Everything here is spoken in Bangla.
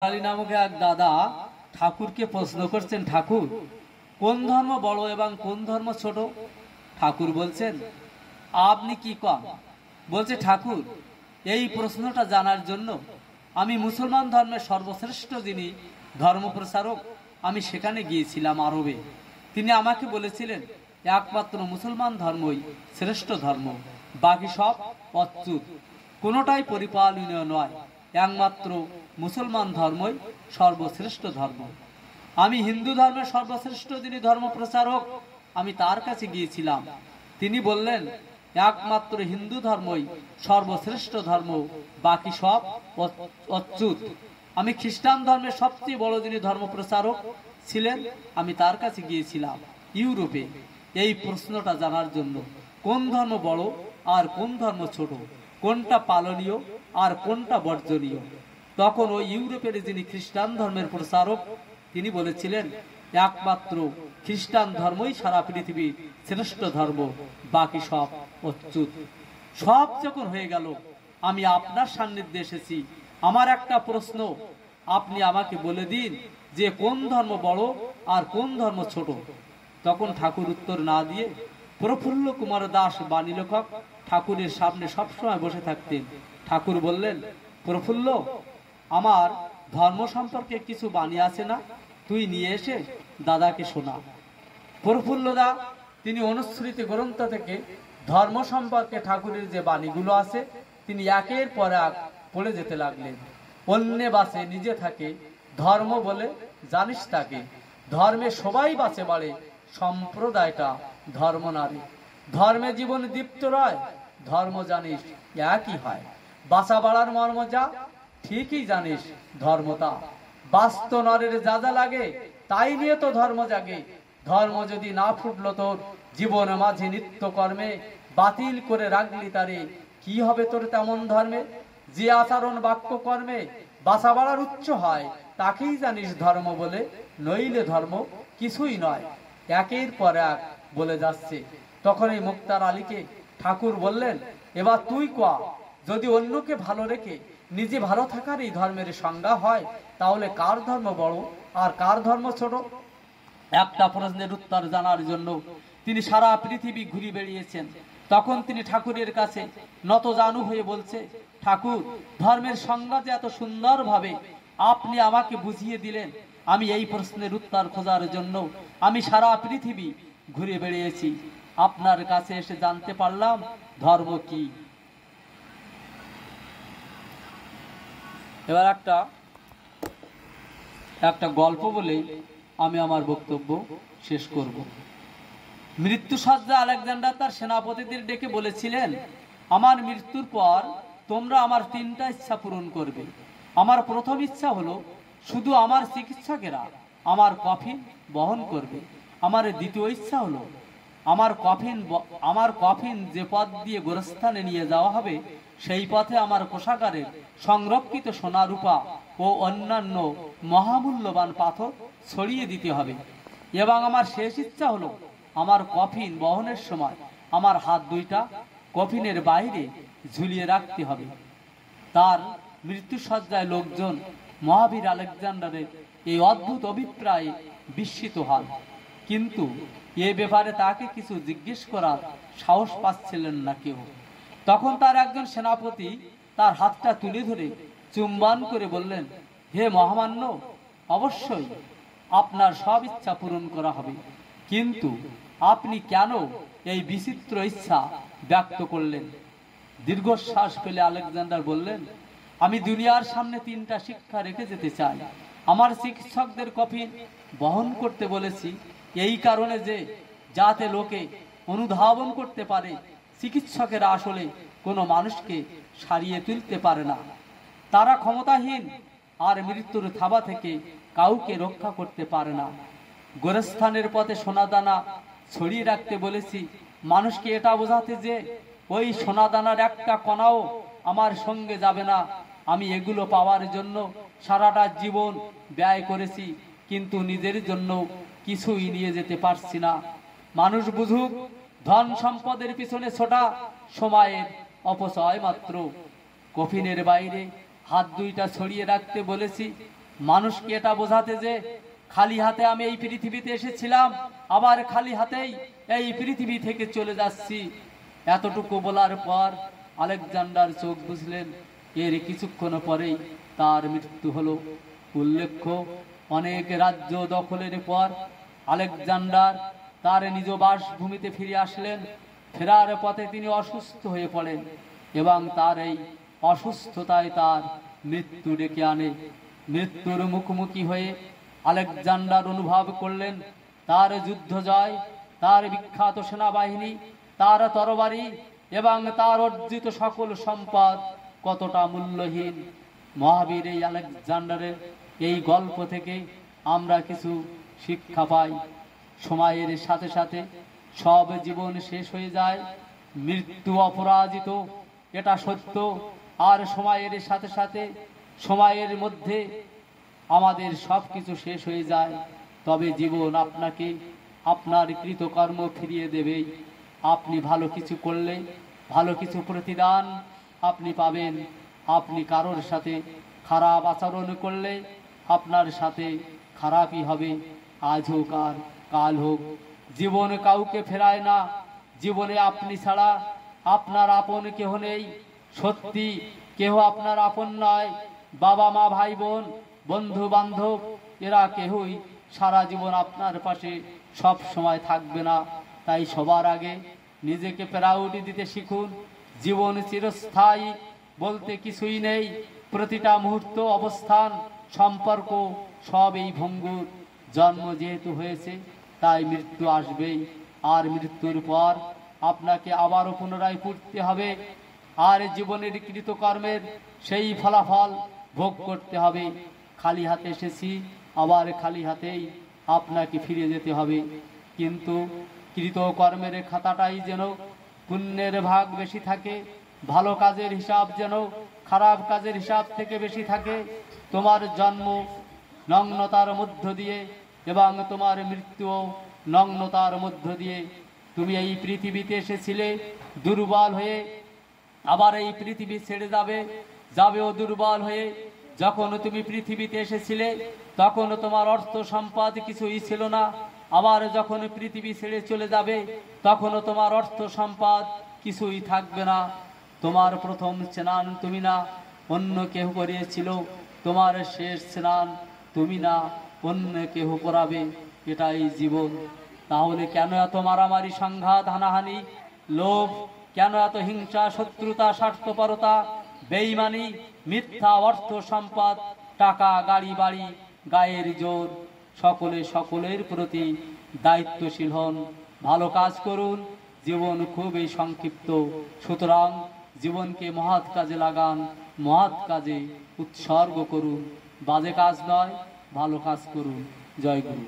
আলী নামক এক দাদা ঠাকুরকে প্রশ্ন করছেন, ঠাকুর কোন ধর্ম বড় এবং কোন ধর্ম ছোট? ঠাকুর বলছেন, আপনি কি কন? বলছে, ঠাকুর এই প্রশ্নটা জানার জন্য আমি মুসলমান ধর্মের সর্বশ্রেষ্ঠ যিনি ধর্মপ্রচারক আমি সেখানে গিয়েছিলাম আরবে। তিনি আমাকে বলেছিলেন একমাত্র মুসলমান ধর্মই শ্রেষ্ঠ ধর্ম, বাকি সব অচ্যুত, কোনোটাই পরিপালনীয় নয়, একমাত্র মুসলমান ধর্মই সর্বশ্রেষ্ঠ ধর্ম। আমি হিন্দু ধর্মের সর্বশ্রেষ্ঠ যিনি ধর্মপ্রচারক আমি তার কাছে গিয়েছিলাম। তিনি বললেন একমাত্র হিন্দু ধর্মই সর্বশ্রেষ্ঠ ধর্ম, বাকি সব অচ্যুত। আমি খ্রিস্টান ধর্মের সবচেয়ে বড় যিনি ধর্মপ্রচারক ছিলেন আমি তার কাছে গিয়েছিলাম ইউরোপে এই প্রশ্নটা জানার জন্য, কোন ধর্ম বড় আর কোন ধর্ম ছোট, কোনটা পালনীয় আর কোনটা বর্জনীয়। তখন ওই ইউরোপের যিনি খ্রিস্টান ধর্মের প্রচারক তিনি বলেছিলেন একমাত্র খ্রিস্টান ধর্মই সারা পৃথিবীর শ্রেষ্ঠ ধর্ম, বাকি সব অচ্যুত। সব যখন হয়ে গেল আমি আপনার সান্নিধ্যে এসেছি, আমার একটা প্রশ্ন, আপনি আমাকে বলে দিন যে কোন ধর্ম বড় আর কোন ধর্ম ছোট। তখন ঠাকুর উত্তর না দিয়ে প্রফুল্ল কুমার দাস বাণী লেখক ঠাকুরের সামনে সবসময় বসে থাকতেন। ঠাকুর বললেন, প্রফুল্ল, আমার ধর্ম সম্পর্কে কিছু বাণী আছে না, তুই নিয়ে এসে দাদাকে শোনা। প্রফুল্লদা তিনি অনুসৃত গ্রন্থ থেকে ধর্ম সম্পর্কে ঠাকুরের যে বাণীগুলো আছে তিনি একের পর এক পড়ে যেতে লাগলেন। অন্যে বাসে নিজে থাকে, ধর্ম বলে জানিস তাকে, ধর্মে সবাই বাঁচে বাড়ে, সম্প্রদায়টা ধর্ম নারী, ধর্মে জীবন দীপ্ত রয়, ধর্ম জানিস একই হয়, বাঁচা বাড়ার মর্ম যা ঠিকই জানিস ধর্মতা, বাস্ত নরের যা যা লাগে তাই নিয়ে তো ধর্ম জাগে, ধর্ম যদি না ফুটলো তোর জীবন মাঝে নিত্য কর্মে, বাতিল করে রাখলি তারে কি হবে তোর তেমন ধর্মে, যে আচরণ বাক্য কর্মে বাঁচা বাড়ার উচ্চ হয় তাকেই জানিস ধর্ম বলে, নইলে ধর্ম কিছুই নয়। একের পর এক বলে যাচ্ছে। তখন এই মুক্তার আলীকে ঠাকুর বললেন, এবার তুই কয়া, যদি অন্যকে ভালো রেখে নিজে ভালো থাকার এই ধর্মের সংজ্ঞা হয় তাহলে কার ধর্ম বড় আর কার ধর্ম ছোট? একটা প্রশ্নের উত্তর জানার জন্য তিনি সারা পৃথিবী ঘুরে বেড়িয়েছেন। তখন তিনি ঠাকুরের কাছে নত জানু হয়ে বলছে, ঠাকুর ধর্মের সংজ্ঞা যে এত সুন্দরভাবে আপনি আমাকে বুঝিয়ে দিলেন, আমি এই প্রশ্নের উত্তর খোঁজার জন্য আমি সারা পৃথিবী ঘুরে বেড়িয়েছি, আপনার কাছে এসে জানতে পারলাম ধর্ম কি। এবার একটা গল্প বলে আমি আমার বক্তব্য শেষ করব। মৃত্যু সজ্জা আলেকজান্ডার তার সেনাপতিদের ডেকে বলেছিলেন, আমার মৃত্যুর পর তোমরা আমার তিনটা ইচ্ছা পূরণ করবে। আমার প্রথম ইচ্ছা হলো শুধু আমার চিকিৎসকেরা আমার কফিন বহন করবে। আমার দ্বিতীয় ইচ্ছা হলো আমার কফিন যে পথ দিয়ে গোরস্থানে নিয়ে যাওয়া হবে সেই পথে আমার কোষাগারের সংরক্ষিত সোনা রূপা ও অন্যান্য মহামূল্যবান পাথর ছড়িয়ে দিতে হবে। এবং আমার শেষ ইচ্ছা হলো আমার কফিন বহনের সময় আমার হাত দুইটা কফিনের বাইরে ঝুলিয়ে রাখতে হবে। তার মৃত্যুসজ্জায় লোকজন মহাবীর আলেকজান্ডারের এই অদ্ভুত অভিপ্রায়ে বিস্মিত হন, কিন্তু এ ব্যাপারে তাকে কিছু জিজ্ঞেস করার সাহস পাচ্ছিলেন না কেউ। তখন তার একজন সেনাপতি তার হাতটা তুলে ধরে চুম্বন করে বললেন, হে মহামান্য, অবশ্যই আপনার সব ইচ্ছা পূরণ করা হবে, কিন্তু আপনি কেন এই বিচিত্র ইচ্ছা ব্যক্ত করলেন? দীর্ঘশ্বাস ফেলে আলেকজান্ডার বললেন, আমি দুনিয়ার সামনে তিনটা শিক্ষা রেখে যেতে চাই। আমার চিকিৎসকদের কফিন বহন করতে বলেছি এই কারণে যে যাতে লোকে অনুধাবন করতে পারে চিকিৎসকেরা আসলে কোনো মানুষকে সারিয়ে তুলতে পারে না, তারা ক্ষমতাহীন আর মৃত্যুর থাবা থেকে কাউকে রক্ষা করতে পারে না। গোরস্থানের পথে সোনাদানা ছড়িয়ে রাখতে বলেছি মানুষকে এটা বোঝাতে যে ওই সোনাদানার একটা কণাও আমার সঙ্গে যাবে না। আমি এগুলো পাওয়ার জন্য সারাটা জীবন ব্যয় করেছি, কিন্তু নিজের জন্য কিছুই নিয়ে যেতে পারছি না। মানুষ বুঝুক ধন সম্পদের পিছনে ছোটা সময়ের অপচয় মাত্র। কফিনের বাইরে হাত দুইটা ছড়িয়ে রাখতে বলেছি মানুষকে এটা বোঝাতে যে খালি হাতে আমি এই পৃথিবীতে এসেছিলাম, আবার খালি হাতেই এই পৃথিবী থেকে চলে যাচ্ছি। এতটুকু বলার পর আলেকজান্ডার চোখ বুঝলেন, এর কিছুক্ষণ পরেই তার মৃত্যু হলো। উল্লেখ্য, অনেক রাজ্য দখলের পর আলেকজান্ডার তার নিজ বাসভূমিতে ফিরে আসলেন। ফেরার পথে তিনি অসুস্থ হয়ে পড়েন এবং তার এই অসুস্থতায় তার মৃত্যু ডেকে আনে। মৃত্যুর মুখোমুখি হয়ে আলেকজান্ডার অনুভব করলেন তার যুদ্ধ জয়, তার বিখ্যাত সেনাবাহিনী, তার তরবারি এবং তার অর্জিত সকল সম্পদ কতটা মূল্যহীন। মহাবীর এই আলেকজান্ডারের এই গল্প থেকে আমরা কিছু শিক্ষা পাই। সময়ের সাথে সাথে সব জীবন শেষ হয়ে যায়, মৃত্যু অপরাজিত, এটা সত্য। আর সময়ের সাথে সাথে সময়ের মধ্যে আমাদের সব কিছু শেষ হয়ে যায়, তবে জীবন আপনাকে আপনার কৃতকর্ম ফিরিয়ে দেবে। আপনি ভালো কিছু করলে ভালো কিছু প্রতিদান আপনি পাবেন। আপনি কারোর সাথে খারাপ আচরণ করলে আপনার সাথে খারাপই হবে, আজ হোক আর কাল হোক। জীবন কাউকে ফেরায় না, জীবনে আপনি ছাড়া আপনার আপন কেহ নেই। সত্যি কেহ আপনার আপন নয়। বাবা মা, ভাই বোন, বন্ধু বান্ধব, এরা কেহই সারা জীবন আপনার পাশে সব সময় থাকবে না। তাই সবার আগে নিজেকে প্রায়োরিটি দিতে শিখুন। জীবন চিরস্থায়ী বলতে কিছুই নেই। প্রতিটা মুহূর্ত, অবস্থান, সম্পর্ক সব এই ভঙ্গুর। জন্ম যেহেতু হয়েছে তাই মৃত্যু আসবেই, আর মৃত্যুর পর আপনাকে আবারও পুনরায় ফুটতে হবে, আর জীবনের কৃতকর্মের সেই ফলাফল ভোগ করতে হবে। খালি হাতে এসেছি, আবার খালি হাতেই আপনাকে ফিরে যেতে হবে। কিন্তু কৃতকর্মের খাতাটাই যেন পুণ্যের ভাগ বেশি থাকে, ভালো কাজের হিসাব যেন খারাপ কাজের হিসাব থেকে বেশি থাকে। তোমার জন্ম নগ্নতার মধ্য দিয়ে এবং তোমার মৃত্যু নগ্নতার মধ্য দিয়ে। তুমি এই পৃথিবীতে এসেছিলে দুর্বল হয়ে, আবার এই পৃথিবী ছেড়ে যাবেও দুর্বল হয়ে। যখন তুমি পৃথিবীতে এসেছিলে তখন তোমার অর্থ সম্পদ কিছুই ছিল না, আবার যখন পৃথিবী ছেড়ে চলে যাবে তখনও তোমার অর্থ সম্পদ কিছুই থাকবে না। তোমার প্রথম স্নান তুমি না, অন্য কেহ করিয়েছিল। তোমার শেষ স্নান তুমি না, অন্য কেহ করাবে। এটাই জীবন। তাহলে কেন এত মারামারি, সংঘাত, হানাহানি, লোভ? কেন এত হিংসা, শত্রুতা, স্বার্থপরতা, বেঈমানি, মিথ্যা, অর্থ সম্পদ, টাকা, গাড়ি বাড়ি, গায়ের জোর? সকলের প্রতি দায়িত্বশীল হন, ভালো কাজ করুন। জীবন খুবই সংক্ষিপ্ত, সুতরাং জীবনকে মহৎ কাজে লাগান, মহৎ কাজে উৎসর্গ করুন। বাজে কাজ নয়, ভালো কাজ করুন। জয় গুরু।